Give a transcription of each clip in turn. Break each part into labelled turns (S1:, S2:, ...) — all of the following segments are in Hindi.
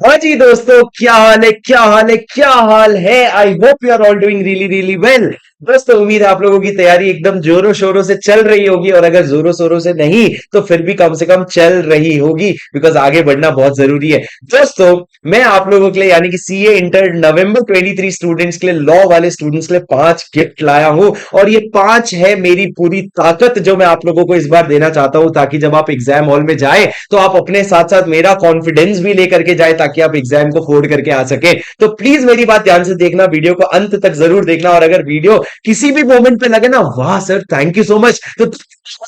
S1: हाँ जी दोस्तों, क्या हाल है, क्या हाल है, क्या हाल है। I hope you are all doing really really well. दोस्तों, उम्मीद है आप लोगों की तैयारी एकदम जोरों शोरों से चल रही होगी, और अगर जोरों शोरों से नहीं तो फिर भी कम से कम चल रही होगी, बिकॉज आगे बढ़ना बहुत जरूरी है। दोस्तों, मैं आप लोगों के लिए यानी कि सीए इंटर नवंबर 23 स्टूडेंट्स के लिए, लॉ वाले स्टूडेंट्स के लिए 5 गिफ्ट लाया हूं। और ये 5 है मेरी पूरी ताकत जो मैं आप लोगों को इस बार देना चाहता हूं, ताकि जब आप एग्जाम हॉल में जाए तो आप अपने साथ साथ मेरा कॉन्फिडेंस भी लेकर के जाए, ताकि आप एग्जाम को फोड़ करके आ सके। तो प्लीज मेरी बात ध्यान से देखना, वीडियो को अंत तक जरूर देखना, और अगर वीडियो किसी भी मोमेंट पे लगे ना, वाह sir thank you so much, तो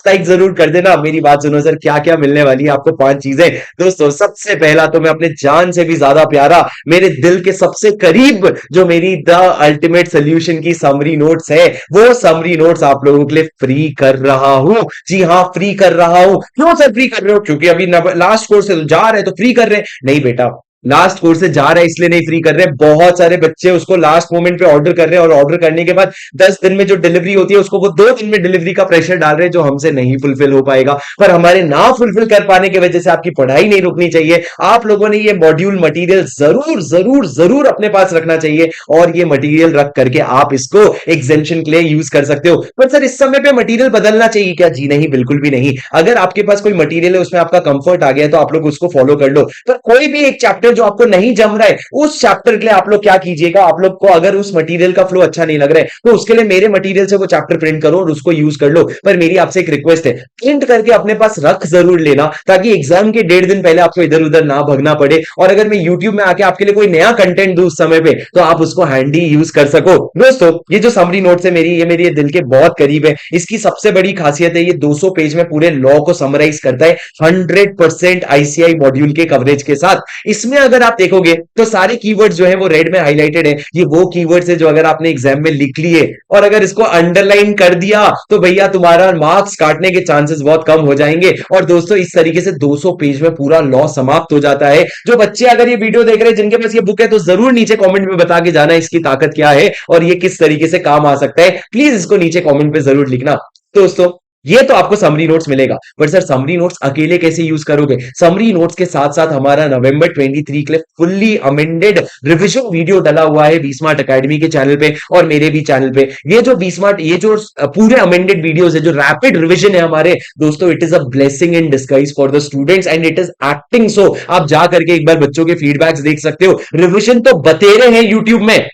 S1: लाइक जरूर कर देना। मेरी बात सुनो सर, क्या क्या मिलने वाली है आपको 5 चीजें। दोस्तों, सबसे पहला तो मैं अपने जान से भी ज्यादा प्यारा, मेरे दिल के सबसे करीब, जो मेरी द अल्टीमेट सोल्यूशन की समरी नोट्स है, वो समरी नोट्स आप लोगों के लिए फ्री कर रहा हूं। जी हाँ, फ्री कर रहा हूं। क्यों सर फ्री कर रहे हो? क्योंकि अभी लास्ट कोर्स से तो जा रहे हैं तो फ्री कर रहे हैं? नहीं बेटा, लास्ट कोर्स से जा रहा है इसलिए नहीं फ्री कर रहे हैं। बहुत सारे बच्चे उसको लास्ट मोमेंट पे ऑर्डर कर रहे हैं, और ऑर्डर करने के बाद 10 दिन में जो डिलीवरी होती है उसको वो 2 दिन में डिलीवरी का प्रेशर डाल रहे हैं, जो हमसे नहीं फुलफिल हो पाएगा। पर हमारे ना फुलफिल कर पाने की वजह से आपकी पढ़ाई नहीं रुकनी चाहिए। आप लोगों ने ये मॉड्यूल मटेरियल जरूर जरूर जरूर अपने पास रखना चाहिए, और ये मटेरियल रख करके आप इसको एग्जेम्पशन के लिए यूज कर सकते हो। पर सर, इस समय पे मटेरियल बदलना चाहिए क्या? जी नहीं, बिल्कुल भी नहीं। अगर आपके पास कोई मटेरियल है, उसमें आपका कंफर्ट आ गया है, तो आप लोग उसको फॉलो कर लो। पर कोई भी एक चैप्टर जो आपको नहीं जम रहा है, उस चैप्टर के लिए आप लोग क्या कीजिएगा, आप लोग को अगर उस मटेरियल का फ्लो अच्छा नहीं लग रहा है, तो उसके लिए मेरे मटेरियल से वो चैप्टर प्रिंट करो और उसको यूज कर लो। पर मेरी आपसे एक रिक्वेस्ट है, प्रिंट करके अपने पास रख जरूर लेना, ताकि एग्जाम के 1.5 दिन पहले आपको इधर उधर ना भगना पड़े। और अगर मैं यूट्यूब में आके आपके लिए कोई नया कंटेंट दूं उस समय पे, तो आप उसको हैंडी यूज कर सको। दोस्तों, ये जो समरी नोट्स है मेरी, ये मेरे दिल के बहुत करीब है। इसकी सबसे बड़ी खासियत है, ये 200 पेज में पूरे लॉ को समराइज करता है, 100% आईसीआई मॉड्यूल के कवरेज के साथ। इसमें अगर आप देखोगे तो सारे कीवर्ड्स जो है वो रेड में हाईलाइटेड है। ये वो कीवर्ड्स है जो अगर आपने एग्जाम में लिख लिए और अगर इसको अंडरलाइन कर दिया, तो भैया तुम्हारा मार्क्स काटने के चांसेस बहुत कम हो जाएंगे। और दोस्तों, इस तरीके से 200 पेज में पूरा लॉ समाप्त हो जाता है। जो बच्चे अगर ये वीडियो देख रहे हैं, जिनके पास ये बुक है, तो जरूर नीचे कमेंट में बता के जाना इसकी ताकत क्या है और ये किस तरीके से काम आ सकता है। प्लीज इसको नीचे कमेंट पे जरूर लिखना। दोस्तों, ये तो आपको समरी नोट्स मिलेगा, पर सर समरी नोट्स अकेले कैसे यूज करोगे? समरी नोट्स के साथ साथ हमारा नवंबर 23 के लिए फुल्ली अमेंडेड रिविजन वीडियो डला हुआ है बीस्मार्ट एकेडमी के चैनल पे और मेरे भी चैनल पे। ये जो बीस्मार्ट, ये जो पूरे अमेंडेड वीडियोस है, जो रैपिड रिविजन है हमारे दोस्तों, it is a blessing in disguise for the students and it is acting so. आप जा करके एक बार बच्चों के फीडबैक्स देख सकते हो। रिविजन तो बतेरे हैं यूट्यूब में,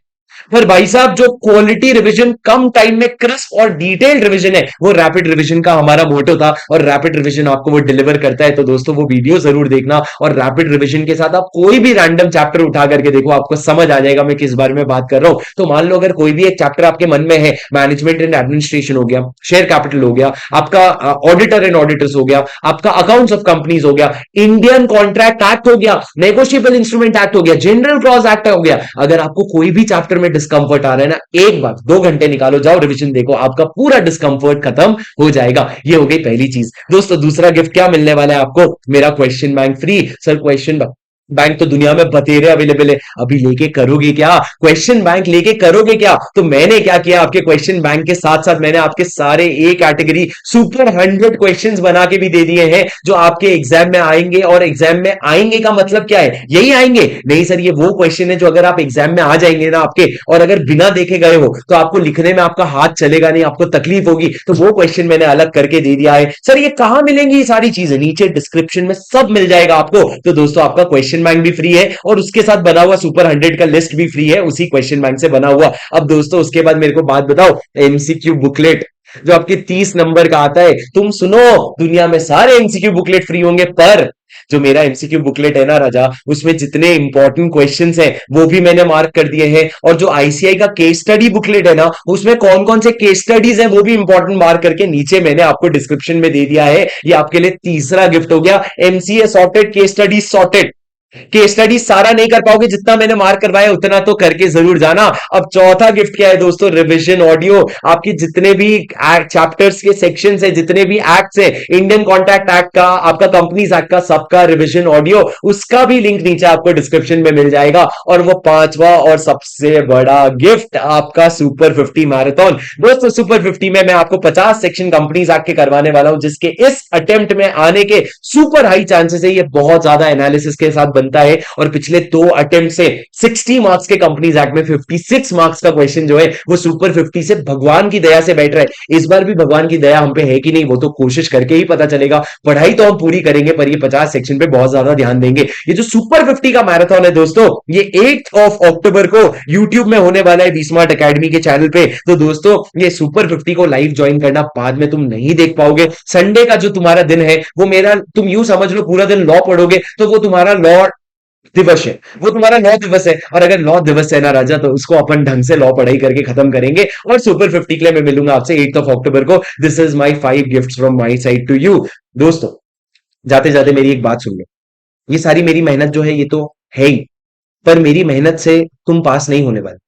S1: पर भाई साहब जो क्वालिटी रिवीजन, कम टाइम में क्रिस्प और डिटेल्ड रिवीजन है, वो रैपिड रिवीजन का हमारा मोटो था, और रैपिड रिवीजन आपको वो डिलीवर करता है। तो दोस्तों, वो वीडियो जरूर देखना, और रैपिड रिवीजन के साथ आप कोई भी रैंडम चैप्टर उठा करके देखो, आपको समझ आ जाएगा मैं किस बारे में बात कर रहा हूं। तो मान लो अगर कोई भी एक चैप्टर आपके मन में है, मैनेजमेंट एंड एडमिनिस्ट्रेशन हो गया, शेयर कैपिटल हो गया, आपका ऑडिटर एंड ऑडिटर्स हो गया, आपका अकाउंट्स ऑफ कंपनीज हो गया, इंडियन कॉन्ट्रैक्ट एक्ट हो गया, नेगोशिएबल इंस्ट्रूमेंट एक्ट हो गया, जनरल क्लॉज एक्ट हो गया, अगर आपको कोई भी चैप्टर में डिस्कंफर्ट आ रहा है ना, एक बार 2 घंटे निकालो, जाओ रिवीजन देखो, आपका पूरा डिस्कंफर्ट खत्म हो जाएगा। ये हो गई पहली चीज। दोस्तों, दूसरा गिफ्ट क्या मिलने वाला है आपको? मेरा question bank free. Sir, question bank तो दुनिया में बतेरे अवेलेबल है, अभी लेके करोगे क्या? क्वेश्चन बैंक लेके करोगे क्या? तो मैंने क्या किया, आपके क्वेश्चन बैंक के साथ साथ मैंने आपके सारे ए कैटेगरी सुपर 100 क्वेश्चंस बना के भी दे दिए हैं, जो आपके एग्जाम में आएंगे। और एग्जाम में आएंगे का मतलब क्या है? यही आएंगे? नहीं सर, ये वो क्वेश्चन है जो अगर आप एग्जाम में आ जाएंगे ना आपके, और अगर बिना देखे गए हो, तो आपको लिखने में आपका हाथ चलेगा नहीं, आपको तकलीफ होगी। तो वो क्वेश्चन मैंने अलग करके दे दिया है। सर, ये कहां मिलेंगी ये सारी चीजें? नीचे डिस्क्रिप्शन में सब मिल जाएगा आपको। तो दोस्तों, आपका क्वेश्चन बैंक भी फ्री है, और उसके साथ बना हुआ सुपर 100 का लिस्ट भी फ्री है, उसी क्वेश्चन बैंक से बना हुआ। अब दोस्तों, उसके बाद मेरे को बात बताओ, एमसीक्यू बुकलेट जो आपके 30 नंबर का आता है, तुम सुनो, दुनिया में सारे एमसीक्यू बुकलेट फ्री होंगे, पर जो मेरा एमसीक्यू बुकलेट है ना राजा, उसमें जितने इंपॉर्टेंट क्वेश्चंस हैं वो भी मैंने मार्क कर दिए हैं, और जो आईसीआई का केस स्टडी बुकलेट है ना, उसमें कौन कौन से केस स्टडीज हैं वो भी इंपॉर्टेंट मार्क करके नीचे मैंने आपको डिस्क्रिप्शन में दे दिया है। ये आपके लिए तीसरा गिफ्ट हो गया, MCA sorted, case study sorted. Case study सारा नहीं कर पाओगे, जितना मैंने मार्क करवाया उतना तो करके जरूर जाना। अब चौथा गिफ्ट क्या है दोस्तों? Revision audio. आपके जितने भी चैप्टर्स के सेक्शंस है, जितने भी एक्ट्स है, इंडियन कॉन्ट्रैक्ट एक्ट का, आपका कंपनीज एक्ट का, सबका रिवीजन ऑडियो, उसका भी लिंक नीचे आपको डिस्क्रिप्शन में मिल जाएगा। और वो पांचवा और सबसे बड़ा गिफ्ट, आपका सुपर 50 मैराथन। दोस्तों, सुपर 50 में मैं आपको 50 सेक्शन कंपनीज एक्ट के करवाने वाला हूं, जिसके इस अटेम्प्ट में आने के सुपर हाई चांसेस है। ये बहुत ज्यादा एनालिसिस के साथ बनता है, और पिछले 2 अटेम्प्ट से 60 मार्क्स के कंपनीज एक्ट में 56 मार्क्स का क्वेश्चन जो है वो सुपर 50 से भगवान की दया से बैठ रहा है। इस बार भी भगवान की दया हम पे है कि नहीं वो तो कोशिश करके ही पता चलेगा। पढ़ाई तो हम पूरी करेंगे, पर ये 50 सेक्शन पे बहुत ज्यादा ध्यान देंगे। ये जो सुपर 50 का मैराथन है दोस्तों, ये 8 अक्टूबर को यूट्यूब में होने वाला है बी स्मार्ट अकेडमी के चैनल पे। तो दोस्तों ये सुपर 50 को लाइव ज्वाइन करना, बाद में तुम नहीं देख पाओगे। संडे का जो तुम्हारा दिन है वो मेरा, तुम यूं समझ लो पूरा दिन लॉ पढ़ोगे तो वो तुम्हारा लॉ दिवस है, वो तुम्हारा लॉ दिवस है। और अगर लॉ दिवस है ना राजा, तो उसको अपन ढंग से लॉ पढ़ाई करके खत्म करेंगे। और सुपर 50 के लिए मैं मिलूंगा आपसे 8 अक्टूबर को। This is my 5 gift from my side to you. दोस्तों जाते जाते मेरी एक बात सुन लो, ये सारी मेरी मेहनत जो है ये तो है ही, पर मेरी मेहनत से तुम पास नहीं होने वाले।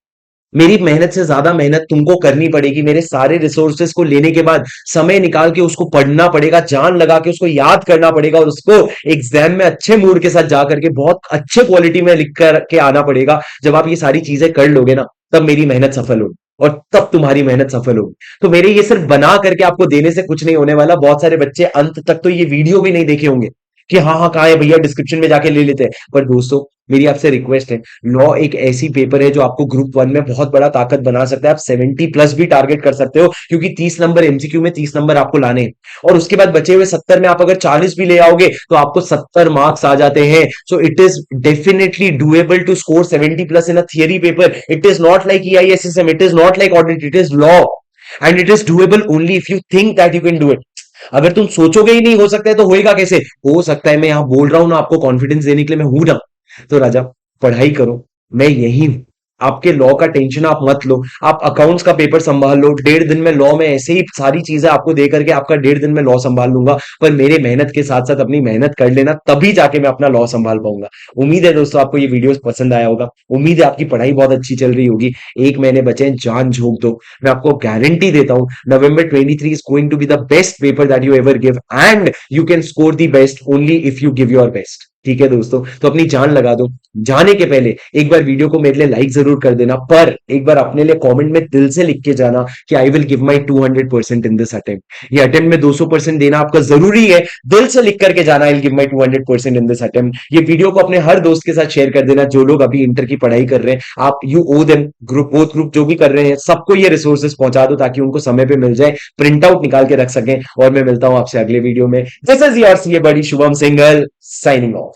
S1: मेरी मेहनत से ज्यादा मेहनत तुमको करनी पड़ेगी। मेरे सारे रिसोर्सेस को लेने के बाद समय निकाल के उसको पढ़ना पड़ेगा, जान लगा के उसको याद करना पड़ेगा, और उसको एग्जाम में अच्छे मूड के साथ जा करके बहुत अच्छे क्वालिटी में लिख कर के आना पड़ेगा। जब आप ये सारी चीजें कर लोगे ना, तब मेरी मेहनत सफल होगी, और तब तुम्हारी मेहनत सफल होगी। तो मेरे ये सिर्फ बना करके आपको देने से कुछ नहीं होने वाला। बहुत सारे बच्चे अंत तक तो ये वीडियो भी नहीं देखे होंगे कि हाँ हाँ कहाँ है भैया, डिस्क्रिप्शन में जाके ले लेते हैं। पर दोस्तों मेरी आपसे रिक्वेस्ट है, लॉ एक ऐसी पेपर है जो आपको ग्रुप 1 में बहुत बड़ा ताकत बना सकता है। आप 70+ भी टारगेट कर सकते हो, क्योंकि 30 नंबर एमसीक्यू में 30 नंबर आपको लाने हैं, और उसके बाद बचे हुए 70 में आप अगर 40 भी ले आओगे तो आपको 70 मार्क्स आ जाते हैं। So it is definitely doable to score 70+ in a theory paper. It is not like EISSM, it is not like audit, it is law, and it is doable only if you think that you can do it. अगर तुम सोचोगे ही नहीं हो सकता है, तो होएगा कैसे? हो सकता है। मैं यहां बोल रहा हूं ना, आपको कॉन्फिडेंस देने के लिए मैं हूं ना। तो राजा पढ़ाई करो, मैं यही हूं। आपके लॉ का टेंशन आप मत लो, आप अकाउंट्स का पेपर संभाल लो। 1.5 दिन में लॉ में ऐसे ही सारी चीजें आपको दे करके आपका 1.5 दिन में लॉ संभाल लूंगा। पर मेरे मेहनत के साथ साथ अपनी मेहनत कर लेना, तभी जाके मैं अपना लॉ संभाल पाऊंगा। उम्मीद है दोस्तों आपको ये वीडियो पसंद आया होगा, उम्मीद है आपकी पढ़ाई बहुत अच्छी चल रही होगी। 1 महीने बचे हैं, जान झोंक दो। मैं आपको गारंटी देता हूं November 23 is going to be the best paper that you ever give, and you can score the best only if you give your best. ठीक है दोस्तों, तो अपनी जान लगा दो। जाने के पहले एक बार वीडियो को मेरे लिए लाइक जरूर कर देना, पर एक बार अपने लिए कमेंट में दिल से लिख के जाना कि I will give my 200% in this attempt. ये अटेम्प्ट में 200% देना आपका जरूरी है। दिल से लिख करके जाना, I will give my 200% in this attempt. ये वीडियो को अपने हर दोस्त के साथ शेयर कर देना जो लोग अभी इंटर की पढ़ाई कर रहे हैं। आप you owe them, group both group जो भी कर रहे हैं सबको ये रिसोर्सेज पहुंचा दो, ताकि उनको समय पे मिल जाए, प्रिंट आउट निकाल के रख सकें। और मैं मिलता हूं आपसे अगले वीडियो में। दिस इज योर सीए बड़ी शुभम सिंघल, साइनिंग ऑफ।